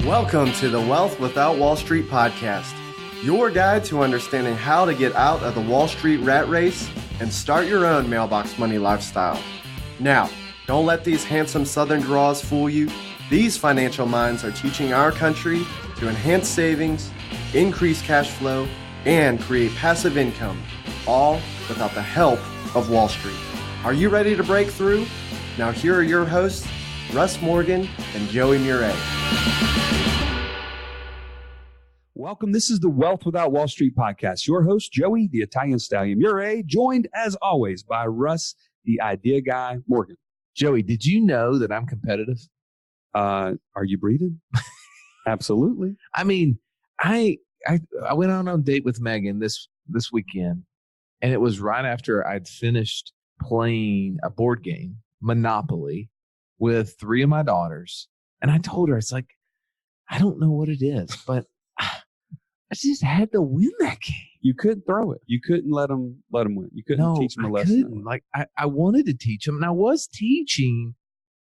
Welcome to the Wealth Without Wall Street podcast, your guide to understanding how to get out of the Wall Street rat race and start your own mailbox money lifestyle. Now, don't let these handsome Southern draws fool you. These financial minds are teaching our country to enhance savings, increase cash flow, and create passive income, all without the help of Wall Street. Are you ready to break through? Now here are your hosts, Russ Morgan and Joey Murray. Welcome. This is the Wealth Without Wall Street podcast. Your host, Joey, the Italian Stallion Murray, joined as always by Russ, the Idea Guy Morgan. Joey, did you know that I'm competitive? Are you breathing? Absolutely. I mean, I went on a date with Megan this weekend, and it was right after I'd finished playing a board game, Monopoly, with 3 of my daughters. And I told her, it's like, I don't know what it is, but I just had to win that game. You couldn't throw it. You couldn't let them win. You couldn't teach them a lesson. Couldn't. Like I wanted to teach them, and I was teaching,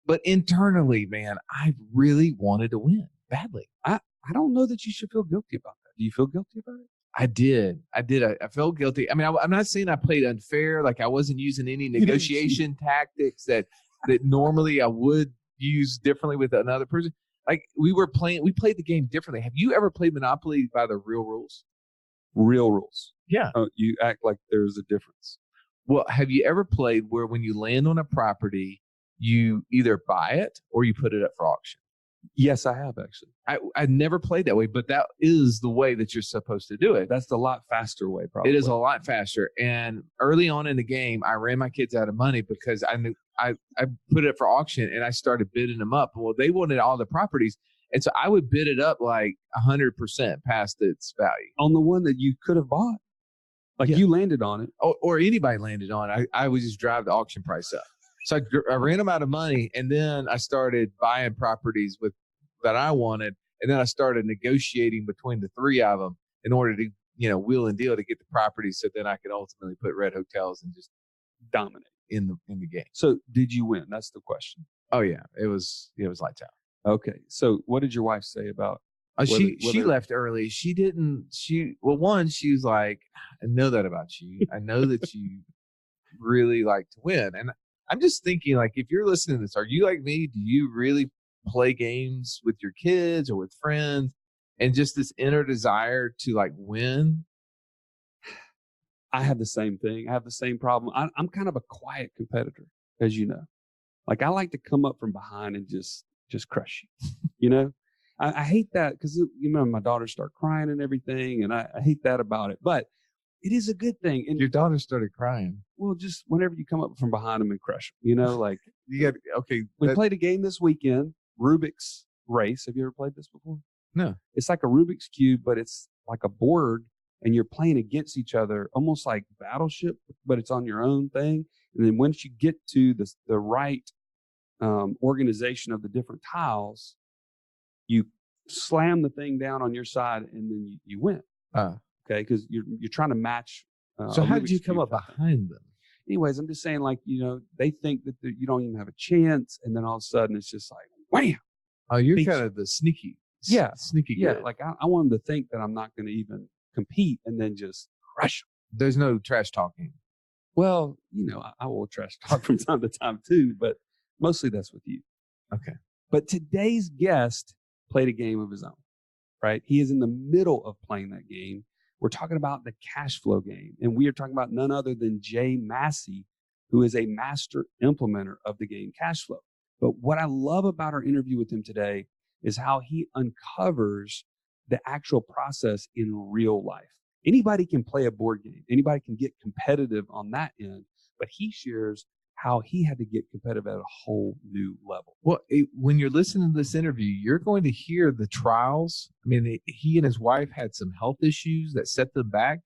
but internally, man, I really wanted to win badly. I don't know that you should feel guilty about that. Do you feel guilty about it? I did. I felt guilty. I mean, I'm not saying I played unfair. Like I wasn't using any negotiation tactics that normally I would use differently with another person. Like we played the game differently. Have you ever played Monopoly by the real rules? Real rules. Yeah. You act like there's a difference. Well, have you ever played where when you land on a property, you either buy it or you put it up for auction? Yes, I have actually. I never played that way, but that is the way that you're supposed to do it. That's the lot faster way, probably. It is a lot faster. And early on in the game, I ran my kids out of money because I knew I put it for auction and I started bidding them up. Well, they wanted all the properties. And so I would bid it up like 100% past its value. On the one that you could have bought. Like you landed on it. Or anybody landed on it. I would just drive the auction price up. So I ran them out of money, and then I started buying properties that I wanted, and then I started negotiating between the 3 of them in order to, wheel and deal to get the properties, so then I could ultimately put red hotels and just dominate in the game. So did you win? That's the question. Oh yeah, it was lights out. Okay, so what did your wife say about? She left early. She was like, I know that about you. I know that you really like to win, and I'm just thinking, like, if you're listening to this, are you like me? Do you really play games with your kids or with friends and just this inner desire to, like, win? I have the same thing. I have the same problem. I'm kind of a quiet competitor, as you know. Like, I like to come up from behind and just crush you, I hate that because, my daughters start crying and everything, and I hate that about it. But it is a good thing. And your daughter started crying. Well, just whenever you come up from behind them and crush them, like you got okay. We played a game this weekend, Rubik's Race. Have you ever played this before? No. It's like a Rubik's Cube, but it's like a board, and you're playing against each other, almost like Battleship, but it's on your own thing. And then once you get to the right organization of the different tiles, you slam the thing down on your side, and then you win. Okay, because you're trying to match. So how did you come up behind them? Anyways, I'm just saying, like, they think that you don't even have a chance, and then all of a sudden it's just like, wham! Oh, you're kind of the sneaky. Yeah, sneaky. Yeah, good. like I want them to think that I'm not going to even compete, and then just crush them. There's no trash talking. Well, I will trash talk from time to time too, but mostly that's with you. Okay. But today's guest played a game of his own, right? He is in the middle of playing that game. We're talking about the cash flow game, and we are talking about none other than Jay Massey, who is a master implementer of the game cash flow. But what I love about our interview with him today is how he uncovers the actual process in real life. Anybody can play a board game. Anybody can get competitive on that end, but he shares how he had to get competitive at a whole new level. Well, when you're listening to this interview, you're going to hear the trials. I mean, he and his wife had some health issues that set them back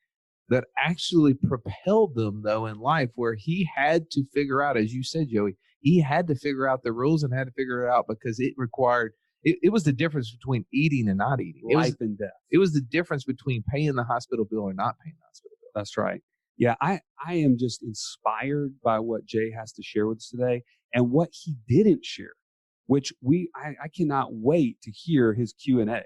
that actually propelled them, though, in life, where he had to figure out, as you said, Joey, he had to figure out the rules and had to figure it out because it required, it was the difference between eating and not eating. Life and death. It was the difference between paying the hospital bill or not paying the hospital bill. That's right. Yeah, I am just inspired by what Jay has to share with us today and what he didn't share which I cannot wait to hear his Q&A,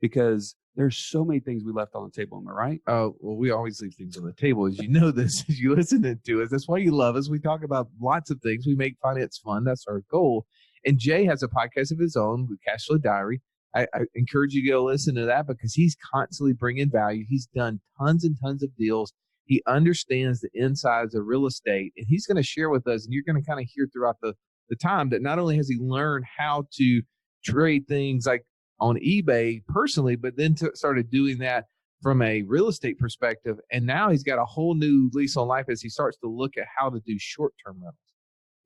because there's so many things we left on the table. Am I right? Oh, well, we always leave things on the table. As you know this, as you listen to us. That's why you love us. We talk about lots of things. We make finance fun. That's our goal. And Jay has a podcast of his own, the Cash Flow Diary. I encourage you to go listen to that, because he's constantly bringing value. He's done tons and tons of deals. He understands the insides of real estate, and he's going to share with us. And you're going to kind of hear throughout the time that not only has he learned how to trade things like on eBay personally, but then started doing that from a real estate perspective. And now he's got a whole new lease on life as he starts to look at how to do short-term rentals.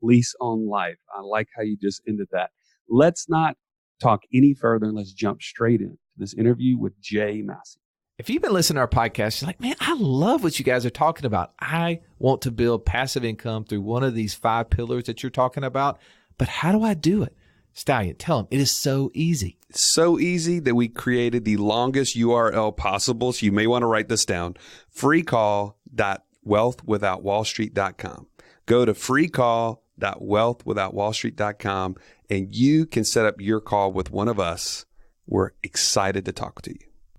Lease on life. I like how you just ended that. Let's not talk any further, and let's jump straight into this interview with Jay Massey. If you've been listening to our podcast, you're like, man, I love what you guys are talking about. I want to build passive income through one of these 5 pillars that you're talking about, but how do I do it? Stallion, tell them it is so easy. So easy that we created the longest URL possible. So you may want to write this down. freecall.wealthwithoutwallstreet.com. Go to freecall.wealthwithoutwallstreet.com and you can set up your call with one of us. We're excited to talk to you.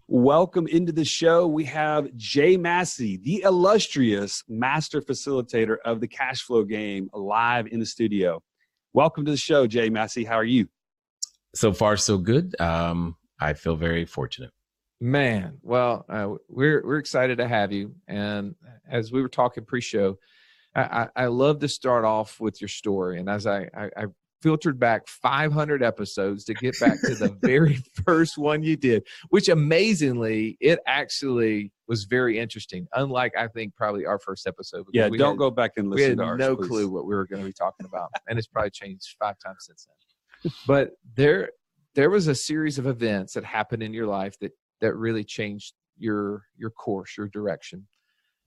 Welcome into the show. We have Jay Massey, the illustrious master facilitator of the cash flow game, live in the studio. Welcome to the show, Jay Massey. How are you? So far, so good. I feel very fortunate. Man, well, we're excited to have you. And as we were talking pre-show, I love to start off with your story. And as I filtered back 500 episodes to get back to the very first one you did, which amazingly, it actually was very interesting. Unlike, I think, probably our first episode. Yeah, don't go back and listen to ours. We had no clue what we were going to be talking about. And it's probably changed 5 times since then. But there was a series of events that happened in your life that really changed your course, your direction.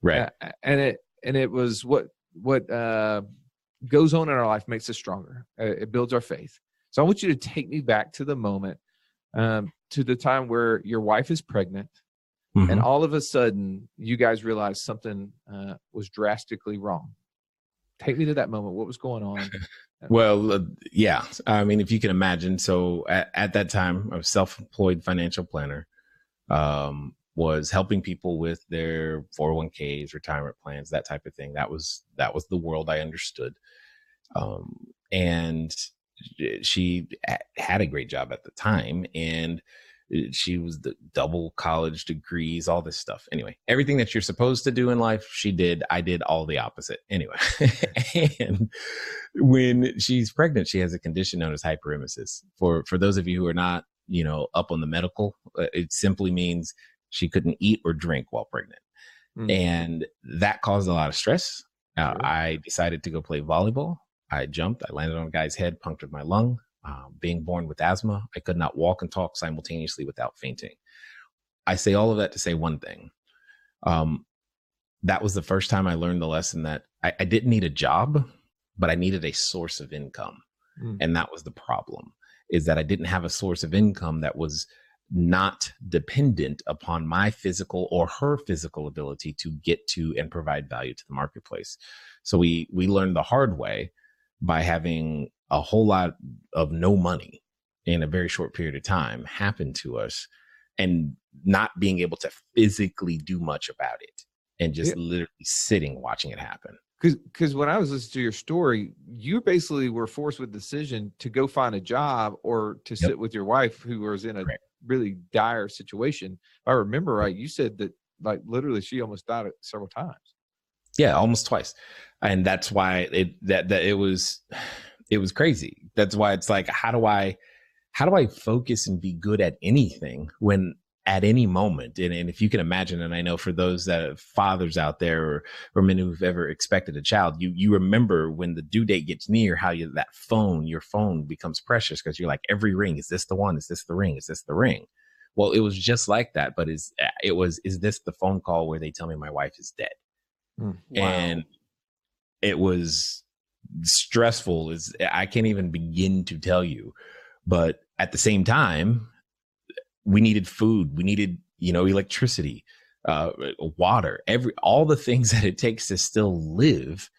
Right. And it was what goes on in our life makes us stronger. It builds our faith. So I want you to take me back to the moment, to the time where your wife is pregnant, and all of a sudden you guys realize something was drastically wrong. Take me to that moment. What was going on? Well, yeah. I mean, if you can imagine. So at that time, I was self-employed financial planner, was helping people with their 401ks, retirement plans, that type of thing. That was the world I understood. And she had a great job at the time, and she was the double college degrees, all this stuff. Anyway, everything that you're supposed to do in life, she did. I did all the opposite. Anyway, and when she's pregnant, she has a condition known as hyperemesis. For those of you who are not, up on the medical, it simply means she couldn't eat or drink while pregnant. And that caused a lot of stress. I decided to go play volleyball. I jumped, I landed on a guy's head, punctured my lung. Being born with asthma, I could not walk and talk simultaneously without fainting. I say all of that to say one thing. That was the first time I learned the lesson that I didn't need a job, but I needed a source of income. And that was the problem, is that I didn't have a source of income that was not dependent upon my physical or her physical ability to get to and provide value to the marketplace. So we learned the hard way by having a whole lot of no money in a very short period of time happen to us, and not being able to physically do much about it, and just literally sitting watching it happen. Because when I was listening to your story, you basically were forced with the decision to go find a job or to sit with your wife, who was in a really dire situation. If I remember right, you said that like literally she almost died several times. Yeah, almost twice. And that's why it was crazy. That's why it's like, how do I focus and be good at anything when at any moment? And if you can imagine, and I know for those that fathers out there or men who've ever expected a child, you remember when the due date gets near, how your phone becomes precious, because you're like, every ring, is this the one? Is this the ring? Is this the ring? Well, it was just like that, but is this the phone call where they tell me my wife is dead? Wow. And it was stressful. I can't even begin to tell you, but at the same time, we needed food. We needed, electricity, water, all the things that it takes to still live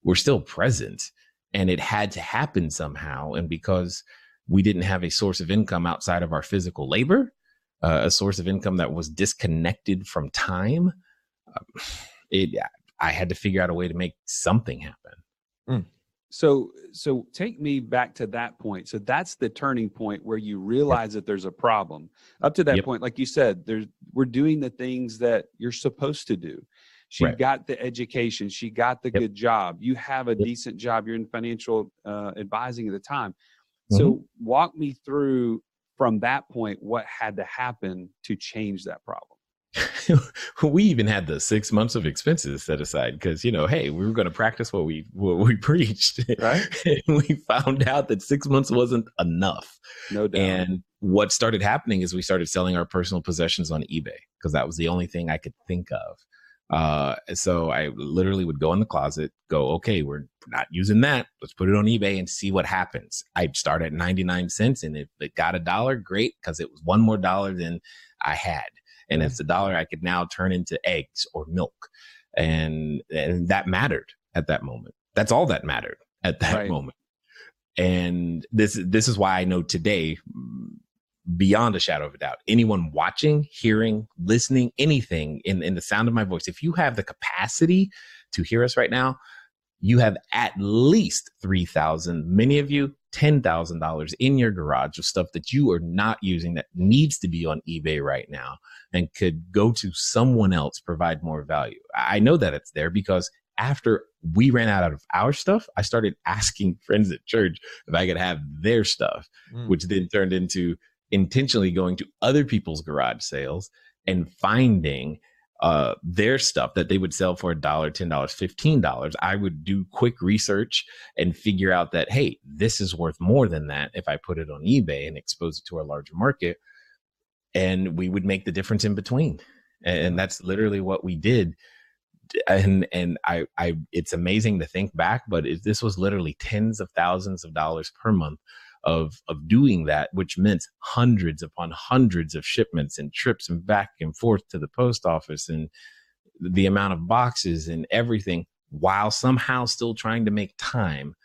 were still present, and it had to happen somehow. And because we didn't have a source of income outside of our physical labor, a source of income that was disconnected from time. I had to figure out a way to make something happen. So take me back to that point. So that's the turning point where you realize that there's a problem. Up to that point, like you said, we're doing the things that you're supposed to do. She got the education. She got the good job. You have a decent job. You're in financial advising at the time. So walk me through from that point, what had to happen to change that problem? We even had the 6 months of expenses set aside because, hey, we were going to practice what we preached. Right. And we found out that 6 months wasn't enough. No doubt. And what started happening is we started selling our personal possessions on eBay because that was the only thing I could think of. So I literally would go in the closet, go, okay, we're not using that. Let's put it on eBay and see what happens. I'd start at 99 cents. And if it got $1, great, because it was one more dollar than I had. And it's $1 I could now turn into eggs or milk. And that mattered at that moment. That's all that mattered at that moment. And this is why I know today, beyond a shadow of a doubt, anyone watching, hearing, listening, anything in the sound of my voice, if you have the capacity to hear us right now, you have at least $3,000, many of you $10,000 in your garage of stuff that you are not using that needs to be on eBay right now and could go to someone else, provide more value. I know that it's there because after we ran out of our stuff, I started asking friends at church if I could have their stuff, which then turned into intentionally going to other people's garage sales and finding their stuff that they would sell for $1, $10, $15. I would do quick research and figure out that, hey, this is worth more than that if I put it on eBay and expose it to a larger market. And we would make the difference in between. And that's literally what we did. And I it's amazing to think back, but this was literally tens of thousands of dollars per month of doing that, which meant hundreds upon hundreds of shipments and trips and back and forth to the post office and the amount of boxes and everything, while somehow still trying to make time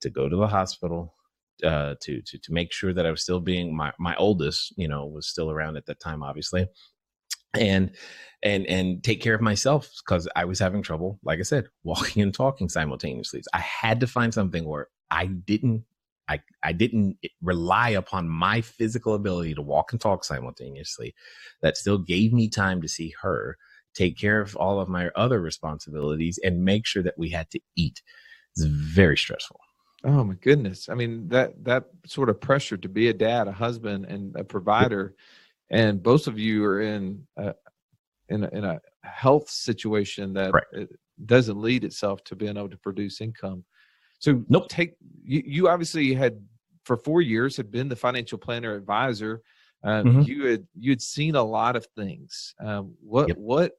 to go to the hospital, to make sure that I was still being my oldest, was still around at that time, obviously, and take care of myself because I was having trouble, like I said, walking and talking simultaneously. I had to find something where I didn't rely upon my physical ability to walk and talk simultaneously. That still gave me time to see her, take care of all of my other responsibilities, and make sure that we had to eat. It's very stressful. Oh my goodness. I mean, that sort of pressure to be a dad, a husband, and a provider, and both of you are in a health situation that it doesn't lead itself to being able to produce income. So you obviously had for 4 years had been the financial planner advisor. You had seen a lot of things. What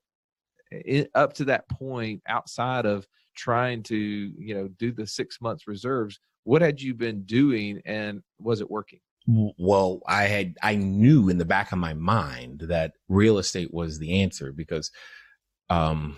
up to that point, outside of trying to do the 6 months reserves, what had you been doing, and was it working? Well, I knew in the back of my mind that real estate was the answer because being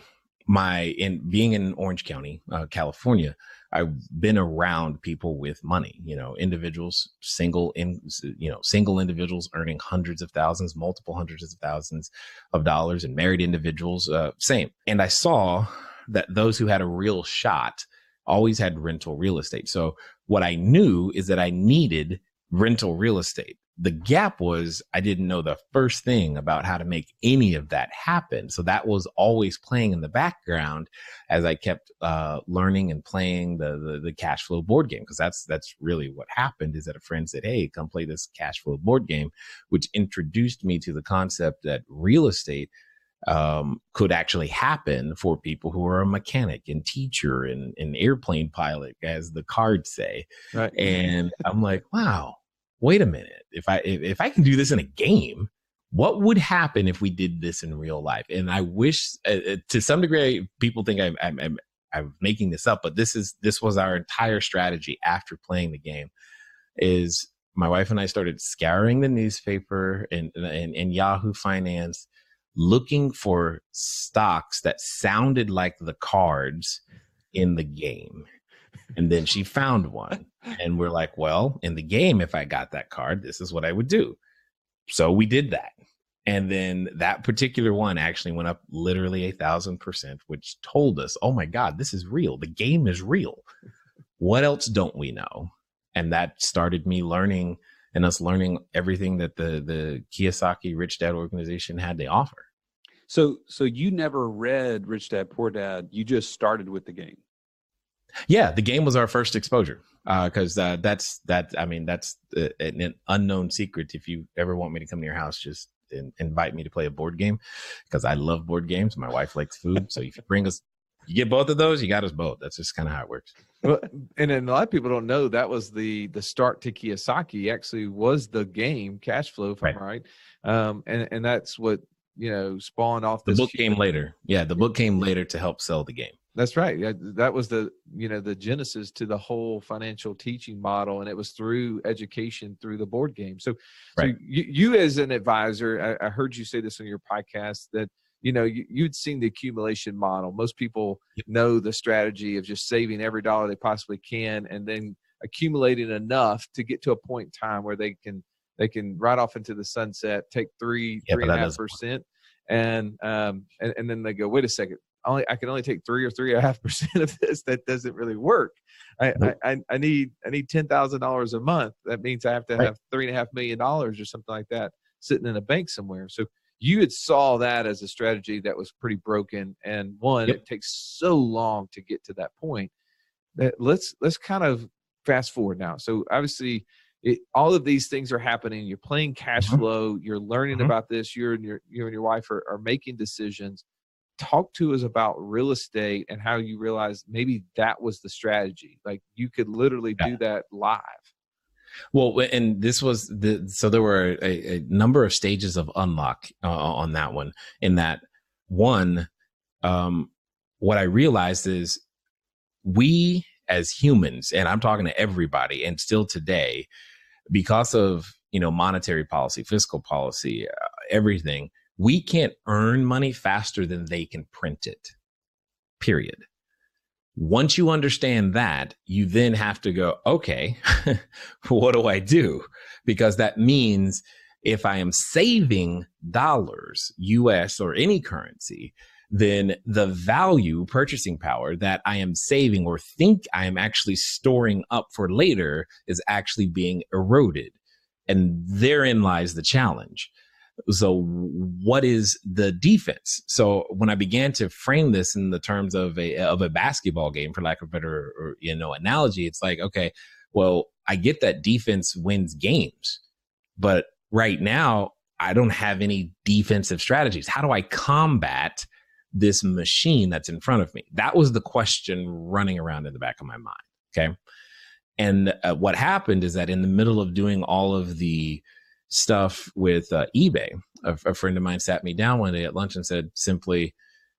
in Orange County, California, I've been around people with money, individuals, single individuals earning hundreds of thousands, multiple hundreds of thousands of dollars, and married individuals, same. And I saw that those who had a real shot always had rental real estate. So what I knew is that I needed rental real estate. The gap was I didn't know the first thing about how to make any of that happen. So that was always playing in the background as I kept learning and playing the cash flow board game, because that's really what happened. Is that a friend said, hey, come play this cash flow board game, which introduced me to the concept that real estate could actually happen for people who are a mechanic and teacher and an airplane pilot, as the cards say. Right. And I'm like, wow, wait a minute. If I can do this in a game, what would happen if we did this in real life? And I wish, to some degree, people think I'm making this up, but this was our entire strategy after playing the game. Is my wife and I started scouring the newspaper and Yahoo Finance, looking for stocks that sounded like the cards in the game. And then she found one. And we're like, well, in the game, if I got that card, this is what I would do. So we did that. And then that particular one actually went up literally 1,000%, which told us, oh my God, this is real. The game is real. What else don't we know? And that started me learning and us learning everything that the Kiyosaki Rich Dad organization had to offer. So you never read Rich Dad Poor Dad. You just started with the game. Yeah, the game was our first exposure because that's an unknown secret. If you ever want me to come to your house, just invite me to play a board game because I love board games. My wife likes food. So if you bring us, you get both of those, you got us both. That's just kind of how it works. Well, and then a lot of people don't know that was the start to Kiyosaki actually was the game Cash Flow, if I'm right. And that's what, spawned off the book came later. Yeah, the book came later to help sell the game. That's right. That was the genesis to the whole financial teaching model. And it was through education, through the board game. So you as an advisor, I heard you say this on your podcast that, you'd seen the accumulation model. Most people know the strategy of just saving every dollar they possibly can and then accumulating enough to get to a point in time where they can ride off into the sunset, take 3.5%. And then they go, wait a second. I can only take 3 or 3.5% of this. That doesn't really work. I need $10,000 a month. That means I have to have $3.5 million or something like that sitting in a bank somewhere. So you had saw that as a strategy that was pretty broken. And it takes so long to get to that point that let's kind of fast forward now. So obviously all of these things are happening. You're playing cash flow. You're learning about this. You and your wife are making decisions. Talk to us about real estate and how you realized maybe that was the strategy. Like you could literally do that live. Well, and this was so there were a number of stages of unlock on that one. In that one, what I realized is we as humans, and I'm talking to everybody, and still today, because of monetary policy, fiscal policy, everything, we can't earn money faster than they can print it. Period. Once you understand that, you then have to go, okay, what do I do? Because that means if I am saving dollars, US or any currency, then the value, purchasing power that I am saving or think I am actually storing up for later is actually being eroded. And therein lies the challenge. So what is the defense? So when I began to frame this in the terms of a basketball game, for lack of a better analogy, it's like, okay, well, I get that defense wins games, but right now I don't have any defensive strategies. How do I combat this machine that's in front of me? That was the question running around in the back of my mind. Okay. And what happened is that in the middle of doing all of the stuff with eBay, a friend of mine sat me down one day at lunch and said simply,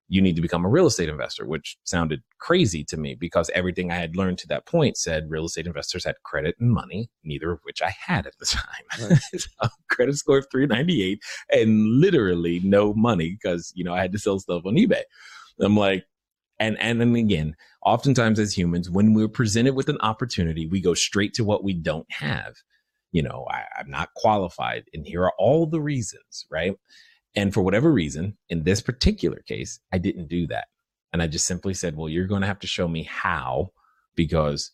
you need to become a real estate investor, which sounded crazy to me because everything I had learned to that point said real estate investors had credit and money, neither of which I had at the time. Right. So, credit score of 398 and literally no money because, I had to sell stuff on eBay. I'm like, and then again, oftentimes as humans, when we're presented with an opportunity, we go straight to what we don't have. I'm not qualified, and here are all the reasons, right? And for whatever reason, in this particular case, I didn't do that. And I just simply said, well, you're going to have to show me how, because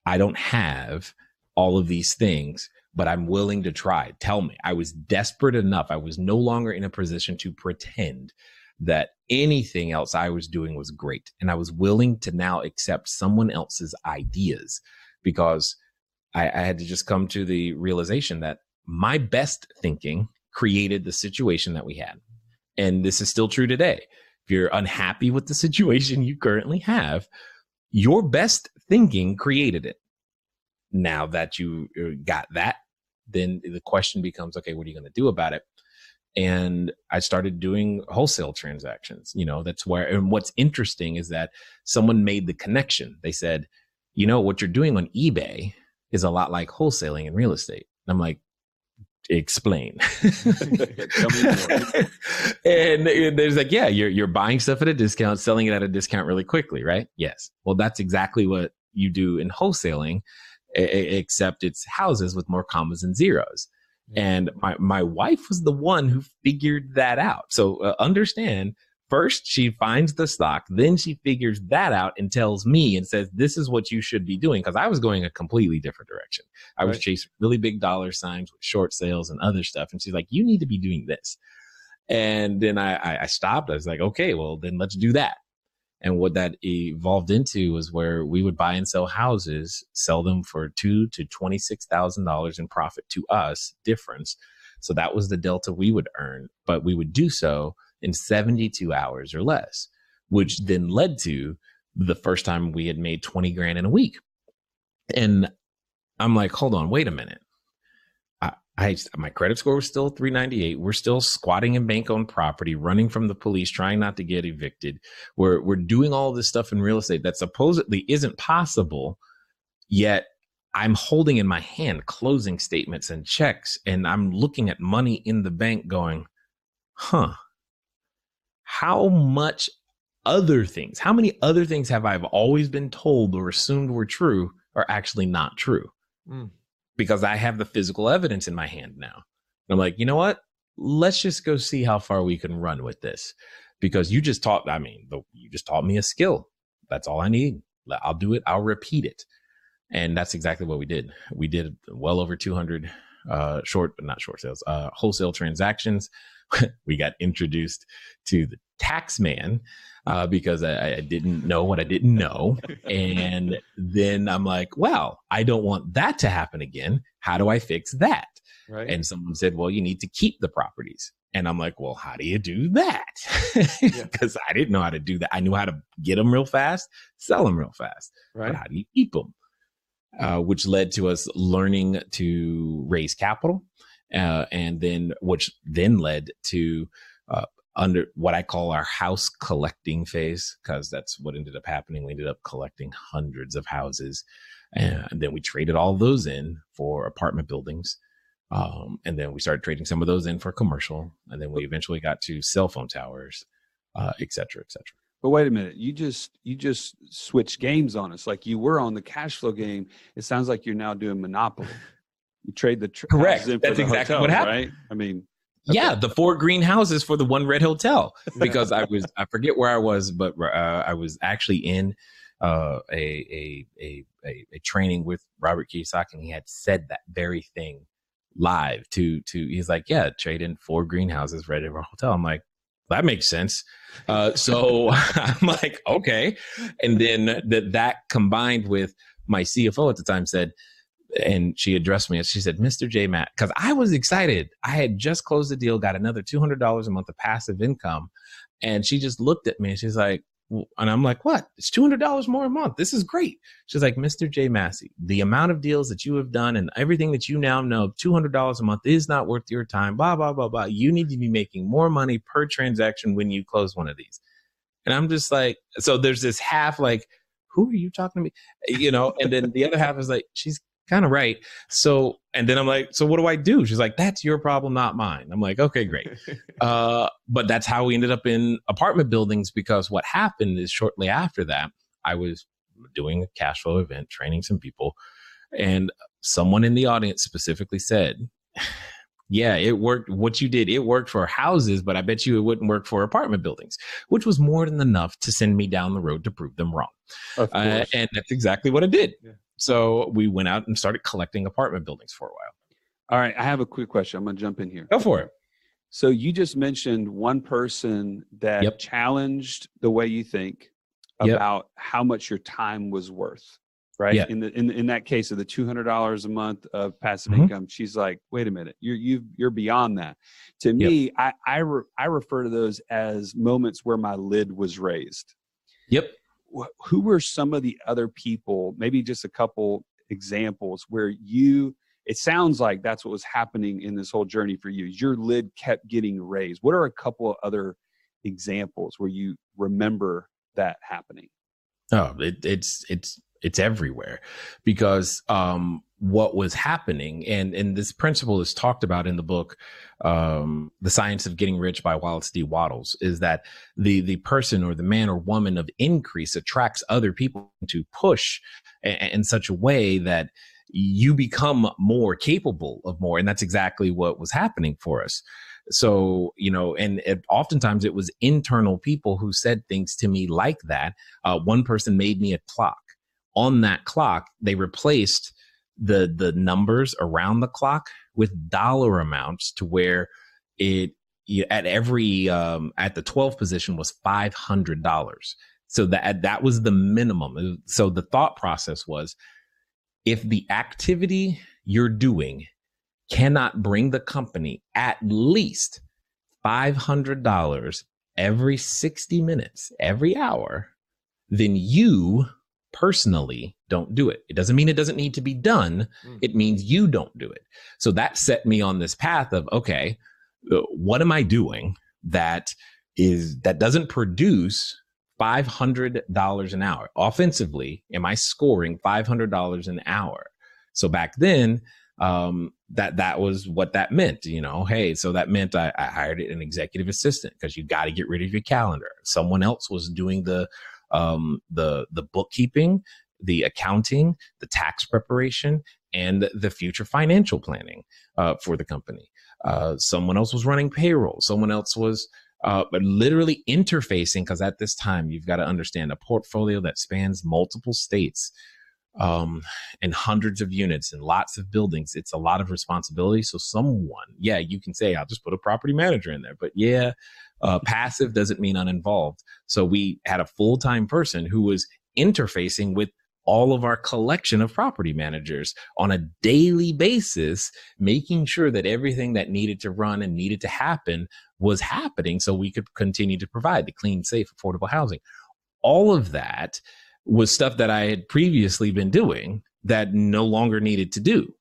I don't have all of these things, but I'm willing to try. Tell me. I was desperate enough. I was no longer in a position to pretend that anything else I was doing was great. And I was willing to now accept someone else's ideas because I had to just come to the realization that my best thinking created the situation that we had. And this is still true today. If you're unhappy with the situation you currently have, your best thinking created it. Now that you got that, then the question becomes, okay, what are you going to do about it? And I started doing wholesale transactions. That's where, and what's interesting is that someone made the connection. They said, what you're doing on eBay is a lot like wholesaling in real estate. And I'm like, explain. Tell me more. And there's like, yeah, you're buying stuff at a discount, selling it at a discount really quickly, right? Yes. Well, that's exactly what you do in wholesaling, except it's houses with more commas and zeros. And my wife was the one who figured that out. So understand, first she finds the stock, then she figures that out and tells me and says, this is what you should be doing. Because I was going a completely different direction. I was chasing really big dollar signs with short sales and other stuff. And she's like, you need to be doing this. And then I stopped. I was like, okay, well, then let's do that. And what that evolved into was where we would buy and sell houses, sell them for $2,000 to $26,000 in profit to us difference. So that was the delta we would earn, but we would do so in 72 hours or less, which then led to the first time we had made 20 grand in a week. And I'm like, hold on, wait a minute. My credit score was still 398. We're still squatting in bank-owned property, running from the police, trying not to get evicted. We're doing all this stuff in real estate that supposedly isn't possible, yet I'm holding in my hand closing statements and checks, and I'm looking at money in the bank going, how many other things have I always been told or assumed were true are actually not true? Because I have the physical evidence in my hand now. And I'm like, you know what? Let's just go see how far we can run with this. Because you just taught me a skill. That's all I need. I'll do it. I'll repeat it. And that's exactly what we did. We did well over 200 wholesale transactions. We got introduced to the tax man because I didn't know what I didn't know. And then I'm like, well, I don't want that to happen again. How do I fix that? Right. And someone said, well, you need to keep the properties. And I'm like, well, how do you do that? Because I didn't know how to do that. I knew how to get them real fast, sell them real fast. Right. But how do you keep them? Which led to us learning to raise capital. And then which then led to under what I call our house collecting phase, because that's what ended up happening. We ended up collecting hundreds of houses, and then we traded all those in for apartment buildings. And then we started trading some of those in for commercial, and then we eventually got to cell phone towers, et cetera, et cetera. But wait a minute, you just switched games on us. Like you were on the cash flow game. It sounds like you're now doing Monopoly. You trade the correct. In That's for the exactly hotel, what happened. Right? I mean, yeah, the 4 green houses for the 1 red hotel, because I forget where I was, but I was actually in a training with Robert Kiyosaki, and he had said that very thing live to he's like, yeah, trade in 4 greenhouses, red hotel. I'm like, that makes sense. So I'm like, okay. And then that combined with my CFO at the time said, and she addressed me and she said, Mr. J. Matt, because I was excited. I had just closed the deal, got another $200 a month of passive income. And she just looked at me and she's like, and I'm like, what? It's $200 more a month. This is great. She's like, Mr. J. Massey, the amount of deals that you have done and everything that you now know, $200 a month is not worth your time, blah, blah, blah, blah. You need to be making more money per transaction when you close one of these. And I'm just like, so there's this half like, who are you talking to me? You know, and then the other half is like, she's kind of right. So, and then I'm like, so what do I do? She's like, that's your problem, not mine. I'm like, okay, great. But that's how we ended up in apartment buildings, because what happened is shortly after that, I was doing a cash flow event, training some people, and someone in the audience specifically said, yeah, it worked. What you did, it worked for houses, but I bet you it wouldn't work for apartment buildings, which was more than enough to send me down the road to prove them wrong. Of course. And that's exactly what I did. Yeah. So we went out and started collecting apartment buildings for a while. All right. I have a quick question. I'm going to jump in here. Go for it. So you just mentioned one person that challenged the way you think about how much your time was worth, right? Yeah. In that case of the $200 a month of passive income, she's like, wait a minute, you're beyond that. To me, I refer to those as moments where my lid was raised. Yep. Who were some of the other people, maybe just a couple examples where it sounds like that's what was happening in this whole journey for you. Your lid kept getting raised. What are a couple of other examples where you remember that happening? Oh, it's everywhere, because what was happening. And this principle is talked about in the book, The Science of Getting Rich by Wallace D. Wattles, is that the person or the man or woman of increase attracts other people to push in such a way that you become more capable of more. And that's exactly what was happening for us. So, and oftentimes it was internal people who said things to me like that. One person made me a clock. On that clock, they replaced the numbers around the clock with dollar amounts to where at the 12th position was $500. So that was the minimum. So the thought process was, if the activity you're doing cannot bring the company at least $500 every 60 minutes, every hour, then you personally don't do it. It doesn't mean it doesn't need to be done. It means you don't do it. So that set me on this path of, okay, what am I doing that doesn't produce $500 an hour? Offensively, am I scoring $500 an hour? So back then, that was what that meant, hey, so that meant I hired an executive assistant, because you got to get rid of your calendar. Someone else was doing the bookkeeping, the accounting, the tax preparation, and the future financial planning for the company. Someone else was running payroll. Someone else was literally interfacing, because at this time, you've got to understand, a portfolio that spans multiple states and hundreds of units and lots of buildings, it's a lot of responsibility. So you can say, I'll just put a property manager in there. But passive doesn't mean uninvolved. So we had a full-time person who was interfacing with all of our collection of property managers on a daily basis, making sure that everything that needed to run and needed to happen was happening, so we could continue to provide the clean, safe, affordable housing. All of that was stuff that I had previously been doing that no longer needed to do,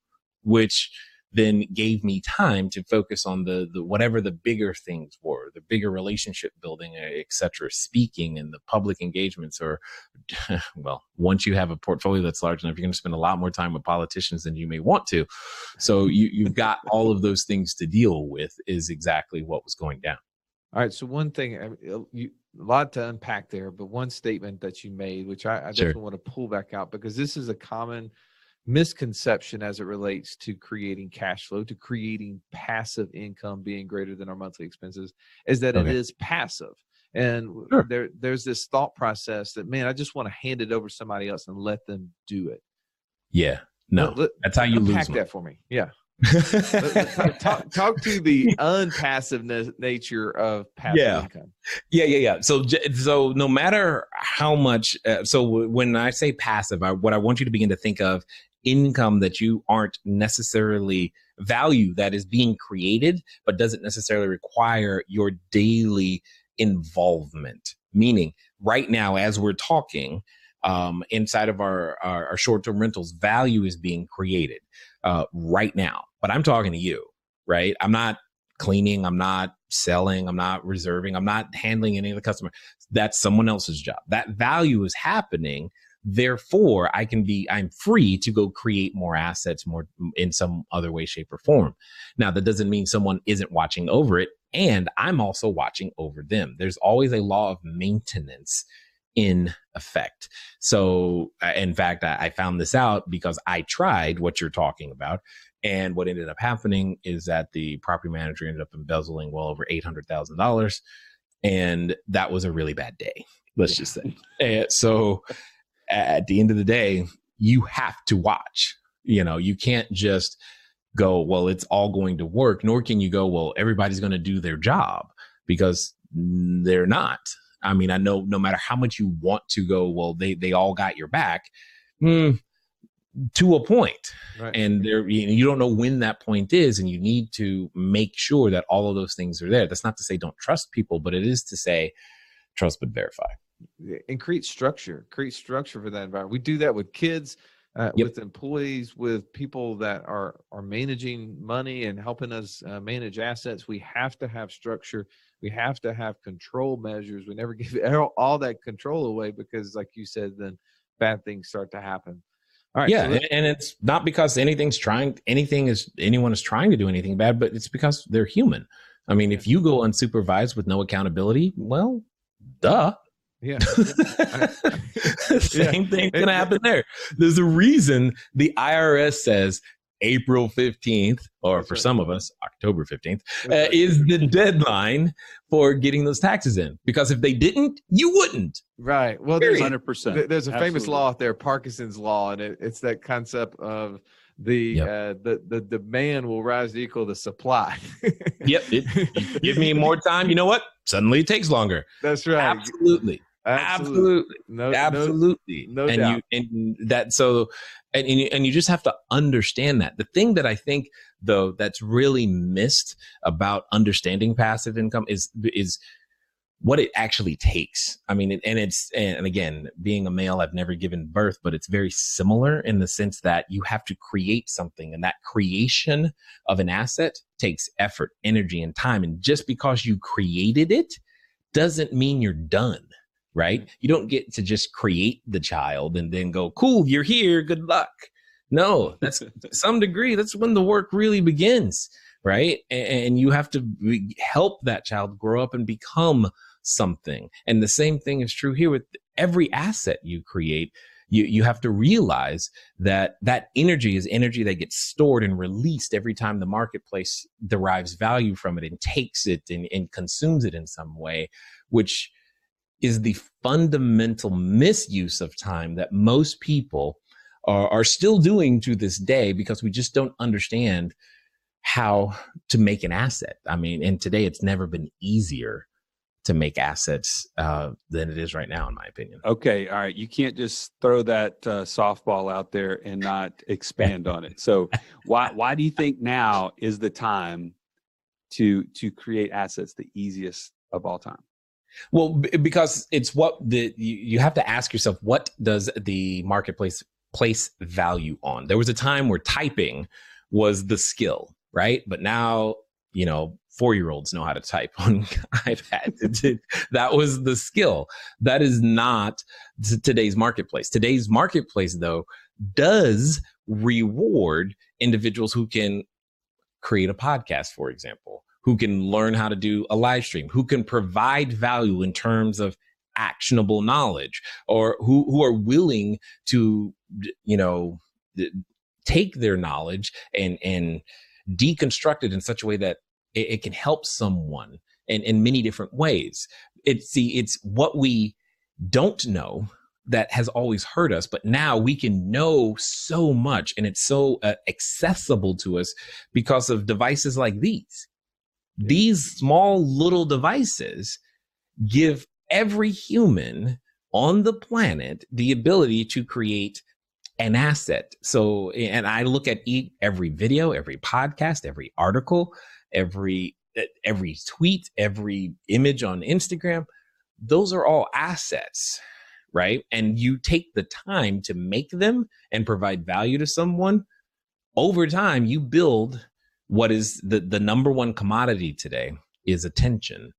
which then gave me time to focus on the whatever the bigger things were, the bigger relationship building, et cetera, speaking, and the public engagements. Or, well, once you have a portfolio that's large enough, you're going to spend a lot more time with politicians than you may want to. So you've got all of those things to deal with, is exactly what was going down. All right. So one thing, a lot to unpack there, but one statement that you made, which I definitely want to pull back out, because this is a common misconception as it relates to creating cash flow, to creating passive income being greater than our monthly expenses, is that it is passive. And there's this thought process that, man, I just want to hand it over to somebody else and let them do it. Yeah. No, that's how you lose. Unpack that for me. Yeah. talk to the unpassive nature of passive income. Yeah. So no matter how much, so when I say passive, what I want you to begin to think of income that you aren't necessarily value, that is being created, but doesn't necessarily require your daily involvement. Meaning, right now, as we're talking, inside of our short-term rentals, value is being created right now. But I'm talking to you, right? I'm not cleaning, I'm not selling, I'm not reserving, I'm not handling any of the customer. That's someone else's job. That value is happening. Therefore, I'm free to go create more assets, more in some other way, shape, or form. Now, that doesn't mean someone isn't watching over it, and I'm also watching over them. There's always a law of maintenance in effect. So, in fact, I found this out because I tried what you're talking about. And what ended up happening is that the property manager ended up embezzling well over $800,000. And that was a really bad day, let's just say. And so at the end of the day, you have to watch. You can't just go, well, it's all going to work, nor can you go, well, everybody's going to do their job, because they're not. I mean, I know no matter how much you want to go, well, they all got your back. To a point. Right. And you don't know when that point is, and you need to make sure that all of those things are there. That's not to say don't trust people, but it is to say trust but verify. And create structure for that environment. We do that with kids, with employees, with people that are managing money and helping us manage assets. We have to have structure. We have to have control measures. We never give all that control away, because like you said, then bad things start to happen. All right. Yeah, So and it's not because anyone is trying to do anything bad, but it's because they're human. I mean, if you go unsupervised with no accountability, well, duh. yeah. Same thing's gonna happen there. There's a reason the IRS says April 15th, or That's for right. some of us, October 15th, Right. is the deadline for getting those taxes in. Because if they didn't, you wouldn't. Right. Well, Period. 100%. there's a famous Absolutely. law out there, Parkinson's law, and it's that concept of the demand will rise to equal the supply. Yep. You give me more time. You know what? Suddenly it takes longer. That's right. Absolutely. No Absolutely. no doubt. And you just have to understand that. The thing that I think, though, that's really missed about understanding passive income is what it actually takes. I mean, and again, being a male, I've never given birth, but it's very similar in the sense that you have to create something, and that creation of an asset takes effort, energy, and time. And just because you created it doesn't mean you're done, right? You don't get to just create the child and then go, cool, you're here, good luck. No, that's to some degree, that's when the work really begins, right? And you have to help that child grow up and become something. And the same thing is true here with every asset you create. You have to realize that energy is energy that gets stored and released every time the marketplace derives value from it and takes it and consumes it in some way, which is the fundamental misuse of time that most people are still doing to this day, because we just don't understand how to make an asset. I mean, and today it's never been easier to make assets than it is right now, in my opinion. Okay. All right. You can't just throw that softball out there and not expand on it. So why do you think now is the time to create assets the easiest of all time? Well, because it's you have to ask yourself, what does the marketplace place value on? There was a time where typing was the skill, right? But now, 4-year-olds know how to type on iPad. That was the skill. That is not today's marketplace. Today's marketplace, though, does reward individuals who can create a podcast, for example, who can learn how to do a live stream, who can provide value in terms of actionable knowledge, or who are willing to, take their knowledge and deconstruct it in such a way that it can help someone in many different ways. It's what we don't know that has always hurt us, but now we can know so much, and it's so accessible to us because of devices like these. These small little devices give every human on the planet the ability to create an asset. So, and I look at every video, every podcast, every article, every tweet, every image on Instagram. Those are all assets, right? And you take the time to make them and provide value to someone. Over time, you build what is the number one commodity today is attention.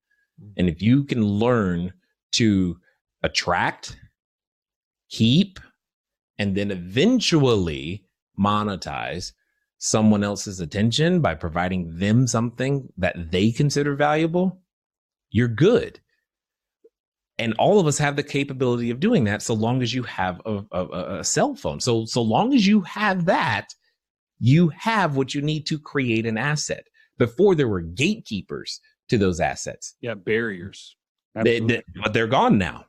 And if you can learn to attract, keep, and then eventually monetize someone else's attention by providing them something that they consider valuable, you're good. And all of us have the capability of doing that, so long as you have a cell phone. So long as you have that, you have what you need to create an asset. Before, there were gatekeepers to those assets. Yeah, barriers. But they're gone now.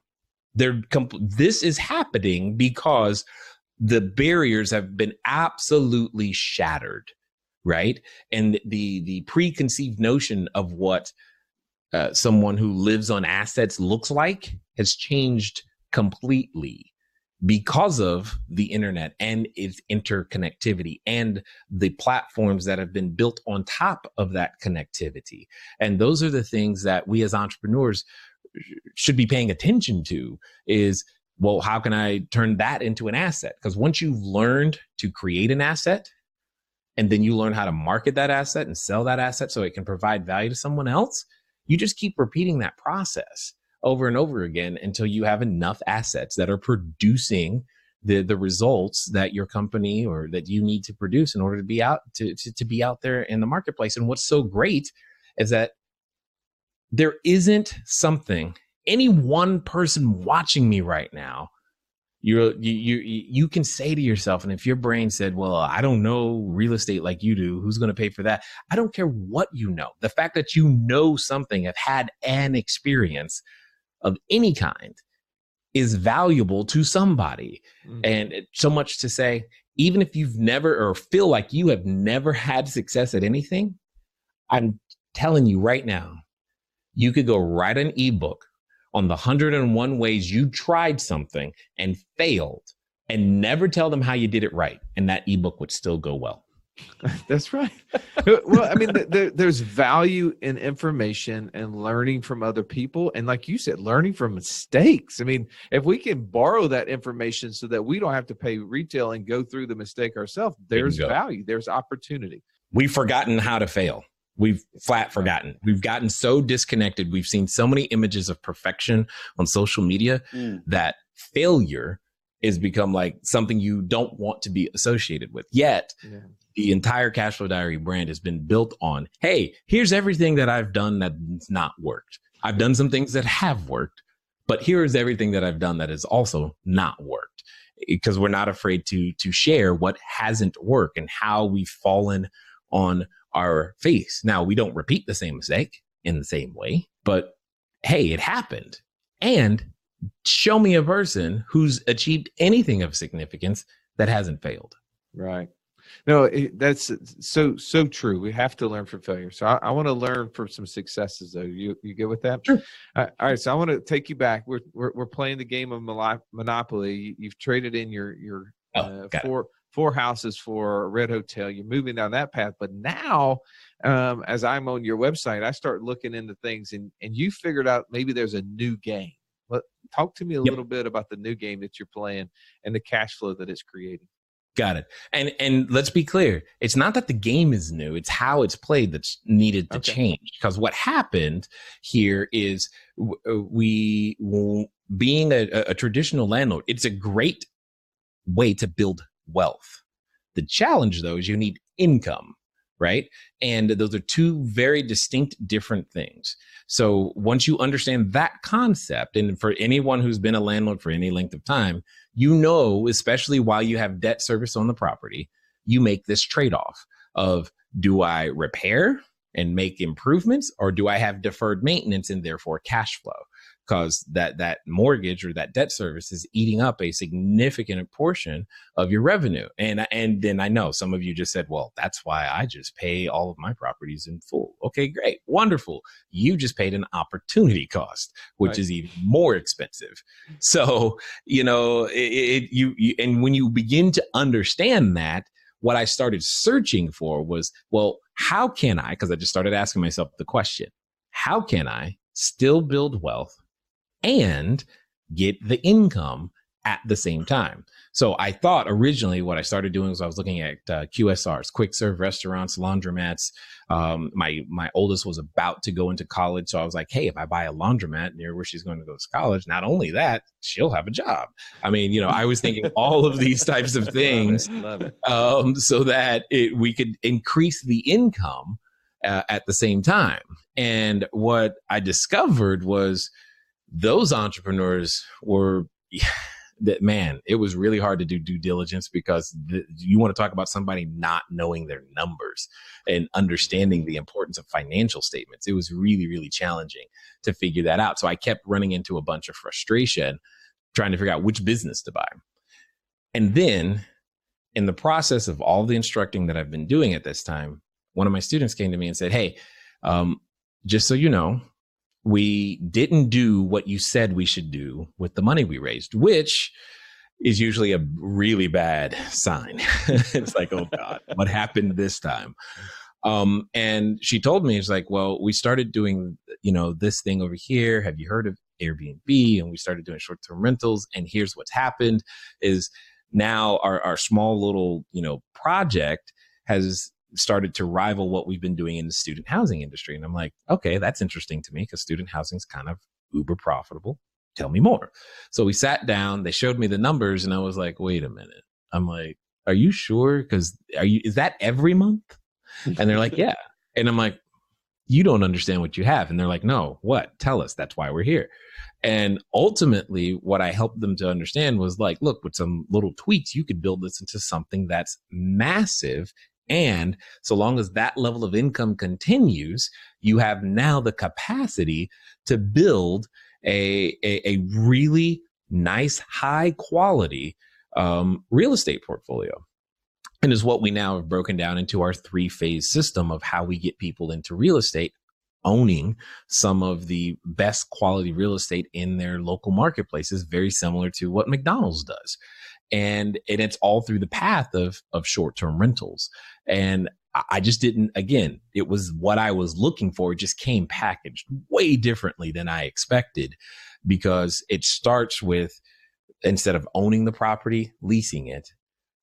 This is happening because the barriers have been absolutely shattered, right? And the preconceived notion of what someone who lives on assets looks like has changed completely because of the internet and its interconnectivity and the platforms that have been built on top of that connectivity. And those are the things that we as entrepreneurs should be paying attention to is, well, how can I turn that into an asset? Because once you've learned to create an asset, and then you learn how to market that asset and sell that asset so it can provide value to someone else, you just keep repeating that process over and over again until you have enough assets that are producing the results that your company or that you need to produce in order to be out to be out there in the marketplace. And what's so great is that there isn't something, any one person watching me right now, you can say to yourself, and if your brain said, well, I don't know real estate like you do, who's going to pay for that? I don't care what you know. The fact that you know something, have had an experience of any kind, is valuable to somebody. And so much to say, even if you've never, or feel like you have never had success at anything, I'm telling you right now, you could go write an ebook on the 101 ways you tried something and failed, and never tell them how you did it right. And that ebook would still go well. That's right. Well, I mean, there's value in information and learning from other people. And like you said, learning from mistakes. I mean, if we can borrow that information so that we don't have to pay retail and go through the mistake ourselves, there's value, there's opportunity. We've forgotten how to fail. We've flat forgotten. We've gotten so disconnected. We've seen so many images of perfection on social media that failure is become like something you don't want to be associated with. Yet the entire Cashflow Diary brand has been built on, hey, here's everything that I've done that's not worked. I've done some things that have worked, but here's everything that I've done that has also not worked. Because we're not afraid to share what hasn't worked and how we've fallen on our face. Now, we don't repeat the same mistake in the same way, but hey, it happened. And show me a person who's achieved anything of significance that hasn't failed. Right. No, that's so true. We have to learn from failure. So I want to learn from some successes, though. You good with that? Sure. All right. So I want to take you back. We're playing the game of Monopoly. You've traded in your four houses for a red hotel. You're moving down that path. But now, as I'm on your website, I start looking into things, and you figured out maybe there's a new game. Talk to me a little bit about the new game that you're playing and the cash flow that it's creating. Got it. And let's be clear. It's not that the game is new. It's how it's played that's needed to change. Because what happened here is we being a traditional landlord, it's a great way to build wealth. The challenge, though, is you need income, right? And those are two very distinct, different things. So once you understand that concept, and for anyone who's been a landlord for any length of time, you know, especially while you have debt service on the property, you make this trade-off of, do I repair and make improvements, or do I have deferred maintenance and therefore cash flow? Because that mortgage or that debt service is eating up a significant portion of your revenue. And then I know some of you just said, well, that's why I just pay all of my properties in full. Okay, great. Wonderful. You just paid an opportunity cost, which is even more expensive. So, you know, and when you begin to understand that, what I started searching for was, well, how can I, because I just started asking myself the question, how can I still build wealth and get the income at the same time? So I thought originally what I started doing was I was looking at QSRs, quick serve restaurants, laundromats. My oldest was about to go into college. So I was like, hey, if I buy a laundromat near where she's going to go to college, not only that, she'll have a job. I mean, you know, I was thinking all of these types of things Love it. So that we could increase the income at the same time. And what I discovered was those entrepreneurs were, that man, it was really hard to do due diligence, because you want to talk about somebody not knowing their numbers and understanding the importance of financial statements. It was really, really challenging to figure that out. So I kept running into a bunch of frustration trying to figure out which business to buy. And then in the process of all the instructing that I've been doing at this time, one of my students came to me and said, hey, just so you know, we didn't do what you said we should do with the money we raised, which is usually a really bad sign. It's like, oh God, what happened this time? And she told me, it's like, well, we started doing, you know, this thing over here. Have you heard of Airbnb? And we started doing short-term rentals. And here's what's happened is now our small little, you know, project has started to rival what we've been doing in the student housing industry. And I'm like, okay, that's interesting to me, because student housing is kind of uber profitable. tell me more. So we sat down, they showed me the numbers, and I was like, wait a minute. I'm like, are you sure? Because is that every month? And they're like, yeah. And I'm like, you don't understand what you have. And they're like, no, what? Tell us. That's why we're here. And ultimately, what I helped them to understand was like, look, with some little tweaks, you could build this into something that's massive. And so long as that level of income continues, you have now the capacity to build a really nice, high quality real estate portfolio. And is what we now have broken down into our 3-phase system of how we get people into real estate, owning some of the best quality real estate in their local marketplaces, very similar to what McDonald's does. And it's all through the path of short-term rentals. And I just didn't, again, it was what I was looking for. It just came packaged way differently than I expected, because it starts with, instead of owning the property, leasing it,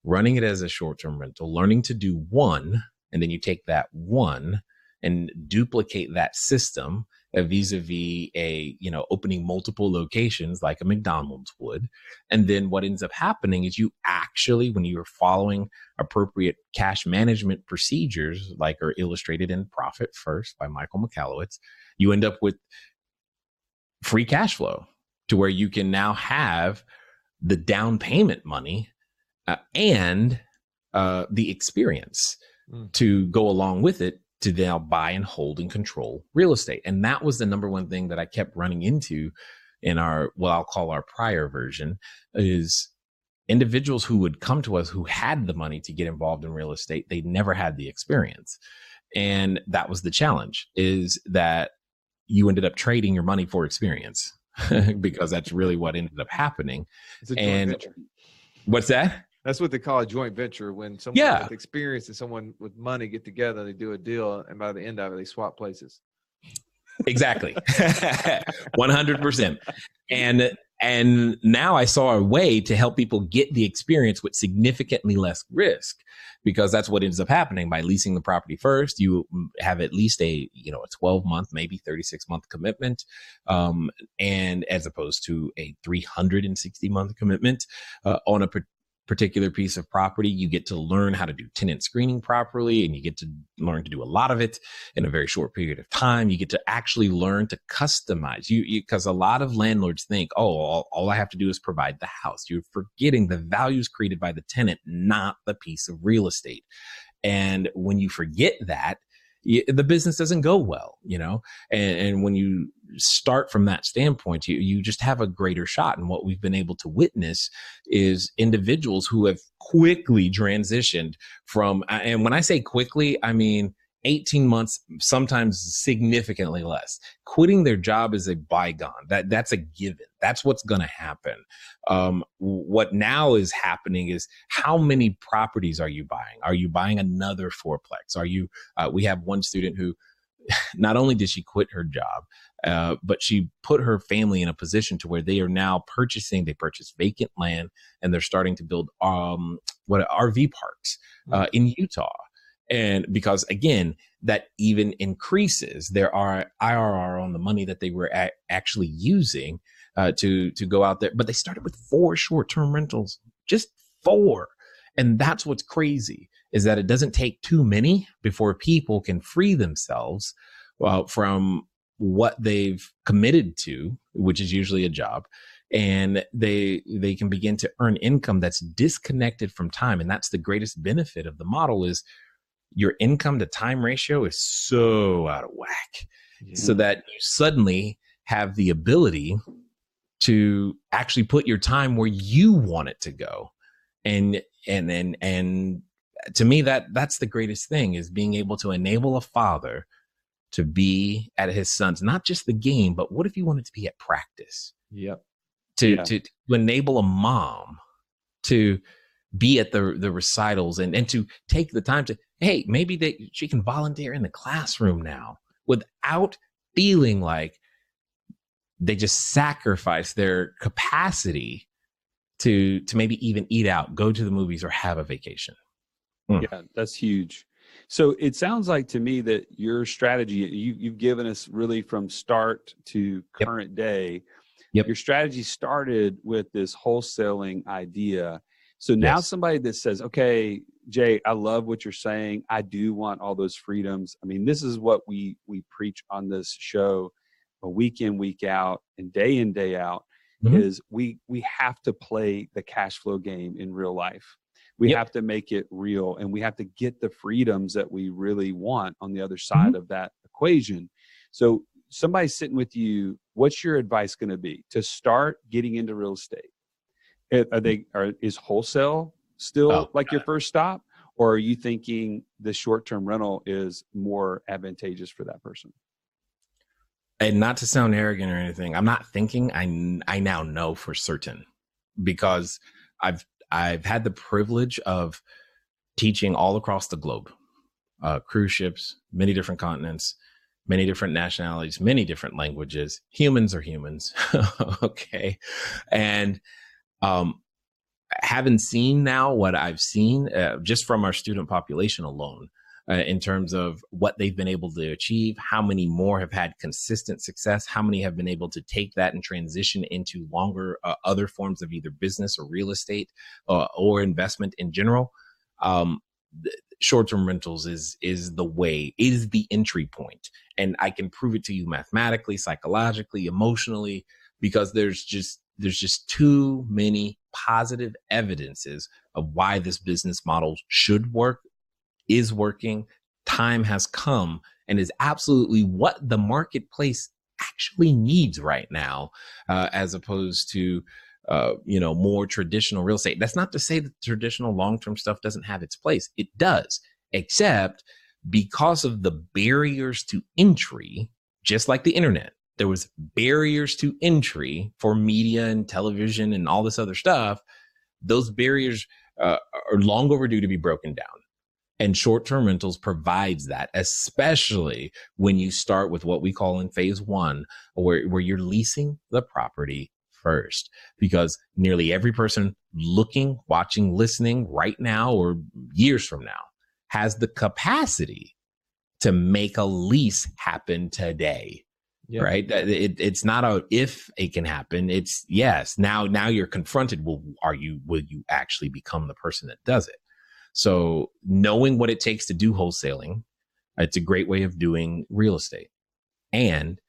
running it as a short-term rental, learning to do one, and then you take that one and duplicate that system vis-a-vis opening multiple locations like a McDonald's would. And then what ends up happening is you actually, when you're following appropriate cash management procedures, like are illustrated in Profit First by Michael Michalowicz, you end up with free cash flow to where you can now have the down payment money and the experience to go along with it, to now buy and hold and control real estate. And that was the number one thing that I kept running into in our, what I'll call our prior version, is individuals who would come to us who had the money to get involved in real estate. They never had the experience. And that was the challenge, is that you ended up trading your money for experience because that's really what ended up happening. It's a joint venture. What's that? That's what they call a joint venture. When someone with experience and someone with money get together, they do a deal, and by the end of it, they swap places. Exactly. 100%. And now I saw a way to help people get the experience with significantly less risk, because that's what ends up happening by leasing the property first. You have at least a 12-month, maybe 36-month commitment, and as opposed to a 360-month commitment on a particular piece of property. You get to learn how to do tenant screening properly, and you get to learn to do a lot of it in a very short period of time. You get to actually learn to customize, because a lot of landlords think, oh, all I have to do is provide the house. You're forgetting the value is created by the tenant, not the piece of real estate. And when you forget that, the business doesn't go well, and when you start from that standpoint, you just have a greater shot. And what we've been able to witness is individuals who have quickly transitioned from, and when I say quickly, I mean 18 months, sometimes significantly less. Quitting their job is a bygone. That's a given. That's what's going to happen. What now is happening is, how many properties are you buying? Are you buying another fourplex? We have one student who, not only did she quit her job, but she put her family in a position to where they are now they purchased vacant land, and they're starting to build RV parks in Utah. And because, again, that even increases their IRR on the money that they were actually using to go out there. But they started with 4 short-term rentals, just 4. And that's what's crazy, is that it doesn't take too many before people can free themselves from what they've committed to, which is usually a job. And they can begin to earn income that's disconnected from time. And that's the greatest benefit of the model, is your income to time ratio is so out of whack, so that you suddenly have the ability to actually put your time where you want it to go. And to me, that's the greatest thing, is being able to enable a father to be at his son's, not just the game, but what if you wanted to be at practice? Yep. To enable a mom to be at the recitals, and to take the time to, hey, maybe she can volunteer in the classroom now without feeling like they just sacrifice their capacity to maybe even eat out, go to the movies, or have a vacation. Yeah, that's huge. So it sounds like to me that your strategy, you've given us really from start to current day, Yep. Your strategy started with this wholesaling idea. So now Yes. somebody that says, okay, Jay, I love what you're saying. I do want all those freedoms. I mean, this is what we preach on this show, week in, week out, and day out, is we have to play the cash flow game in real life. We have to make it real, and we have to get the freedoms that we really want on the other side of that equation. So somebody's sitting with you, what's your advice going to be to start getting into real estate? Is wholesale still your first stop, or are you thinking the short-term rental is more advantageous for that person? And not to sound arrogant or anything, I'm not thinking. I now know for certain, because I've had the privilege of teaching all across the globe, cruise ships, many different continents, many different nationalities, many different languages. Humans are humans. Okay. And having seen now what I've seen just from our student population alone, in terms of what they've been able to achieve, how many more have had consistent success, how many have been able to take that and transition into longer other forms of either business or real estate or investment in general. Short-term rentals is the way, is the entry point. And I can prove it to you mathematically, psychologically, emotionally, because there's just too many positive evidences of why this business model should work, is working. Time has come, and is absolutely what the marketplace actually needs right now, as opposed to more traditional real estate. That's not to say that traditional long-term stuff doesn't have its place. It does, except because of the barriers to entry, just like the internet, there was barriers to entry for media and television and all this other stuff. Those barriers are long overdue to be broken down. And short-term rentals provides that, especially when you start with what we call in phase one, where you're leasing the property first, because nearly every person looking, watching, listening right now or years from now has the capacity to make a lease happen today. Yeah. Right. It's not a if it can happen. It's yes. Now you're confronted. Will you actually become the person that does it? So knowing what it takes to do wholesaling, it's a great way of doing real estate. And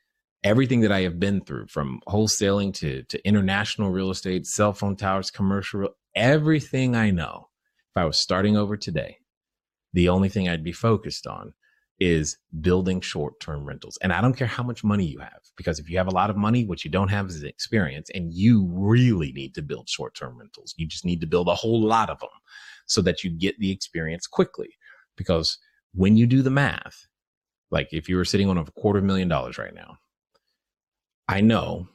everything that I have been through, from wholesaling to international real estate, cell phone towers, commercial, everything I know, if I was starting over today, the only thing I'd be focused on is building short-term rentals. And I don't care how much money you have, because if you have a lot of money, what you don't have is experience, and you really need to build short-term rentals. You just need to build a whole lot of them so that you get the experience quickly. Because when you do the math, like if you were sitting on $250,000 right now, I know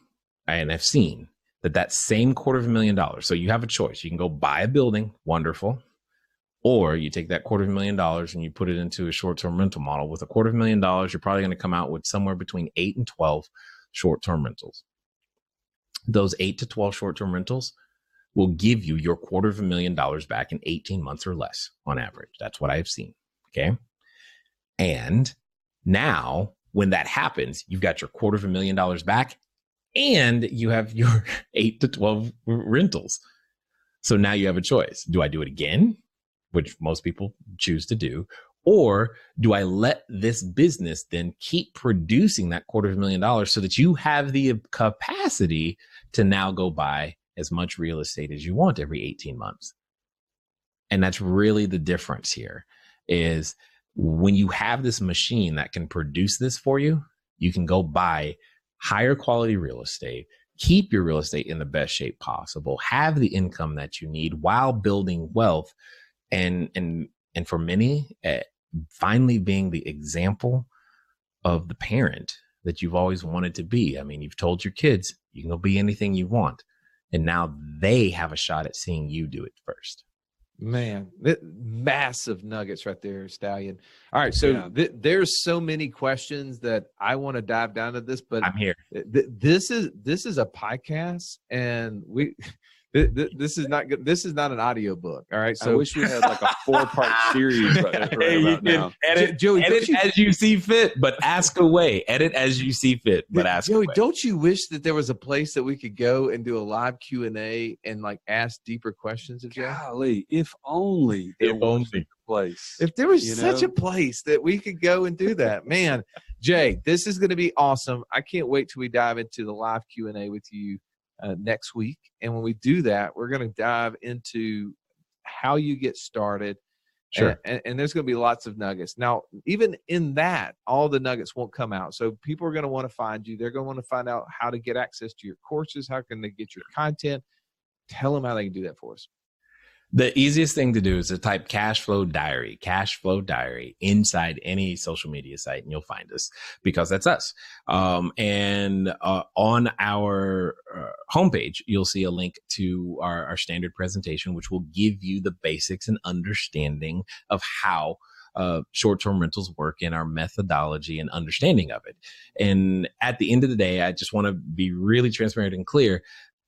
and I've seen that same $250,000. So you have a choice. You can go buy a building, wonderful. Or you take that $250,000 and you put it into a short-term rental model. With $250,000, you're probably going to come out with somewhere between 8 and 12 short-term rentals. Those 8 to 12 short-term rentals will give you your $250,000 back in 18 months or less on average. That's what I've seen. Okay. And now when that happens, you've got your $250,000 back and you have your 8 to 12 rentals. So now you have a choice. Do I do it again, which most people choose to do? Or do I let this business then keep producing that $250,000 so that you have the capacity to now go buy as much real estate as you want every 18 months? And that's really the difference here, is when you have this machine that can produce this for you, you can go buy higher quality real estate, keep your real estate in the best shape possible, have the income that you need while building wealth. And for many, finally being the example of the parent that you've always wanted to be. I mean, you've told your kids you can go be anything you want. And now they have a shot at seeing you do it first. Man, massive nuggets right there, Stallion. All right, so there's so many questions that I want to dive down to this, but I'm here. This is a podcast, and This is not good. This is not an audio book. All right. I So wish we had like a 4-part series right about now. Edit, Joey, edit as you see fit, but ask away. Edit as you see fit, but ask Joey, away. don't you wish that there was a place that we could go and do a live Q&A and like ask deeper questions of Jay? Golly, if only there If was only. a place. If there was You such know? a place that we could go and do that, man. Jay, this is going to be awesome. I can't wait till we dive into the live Q&A with you next week. And when we do that, we're going to dive into how you get started. Sure. And there's going to be lots of nuggets. Now, even in that, all the nuggets won't come out. So people are going to want to find you. They're going to want to find out how to get access to your courses. How can they get your content? Tell them how they can do that for us. The easiest thing to do is to type cash flow diary inside any social media site, and you'll find us because that's us. And on our homepage, you'll see a link to our standard presentation, which will give you the basics and understanding of how short-term rentals work in our methodology and understanding of it. And at the end of the day, I just want to be really transparent and clear.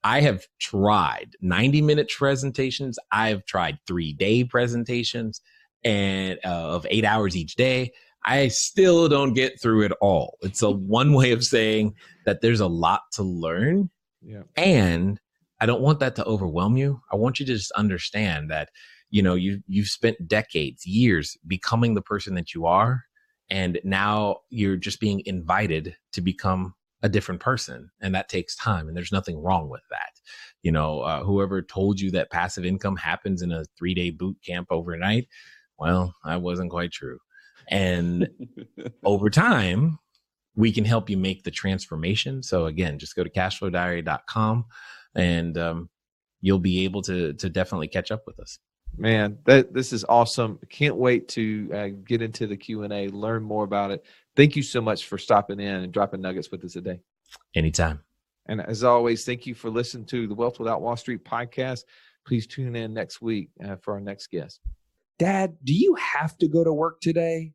I have tried 90-minute presentations. I've tried 3-day presentations and of 8 hours each day. I still don't get through it all. It's a one way of saying that there's a lot to learn. Yeah. And I don't want that to overwhelm you. I want you to just understand that, you know, you've spent decades, years becoming the person that you are. And now you're just being invited to become a different person, and that takes time, and there's nothing wrong with that. You know, whoever told you that passive income happens in a 3-day boot camp overnight, well, that wasn't quite true. And over time, we can help you make the transformation. So again, just go to cashflowdiary.com and you'll be able to definitely catch up with us. Man, this is awesome. Can't wait to get into the Q&A, learn more about it. Thank you so much for stopping in and dropping nuggets with us today. Anytime. And as always, thank you for listening to the Wealth Without Wall Street podcast. Please tune in next week for our next guest. Dad, do you have to go to work today?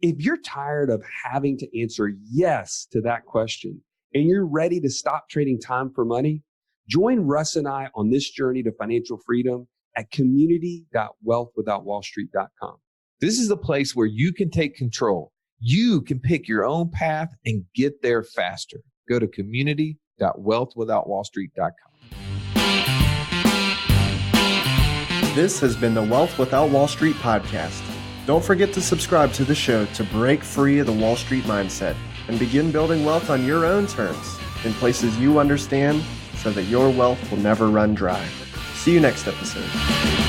If you're tired of having to answer yes to that question and you're ready to stop trading time for money, join Russ and I on this journey to financial freedom at community.wealthwithoutwallstreet.com. This is the place where you can take control. You can pick your own path and get there faster. Go to community.wealthwithoutwallstreet.com. This has been the Wealth Without Wall Street podcast. Don't forget to subscribe to the show to break free of the Wall Street mindset and begin building wealth on your own terms in places you understand so that your wealth will never run dry. See you next episode.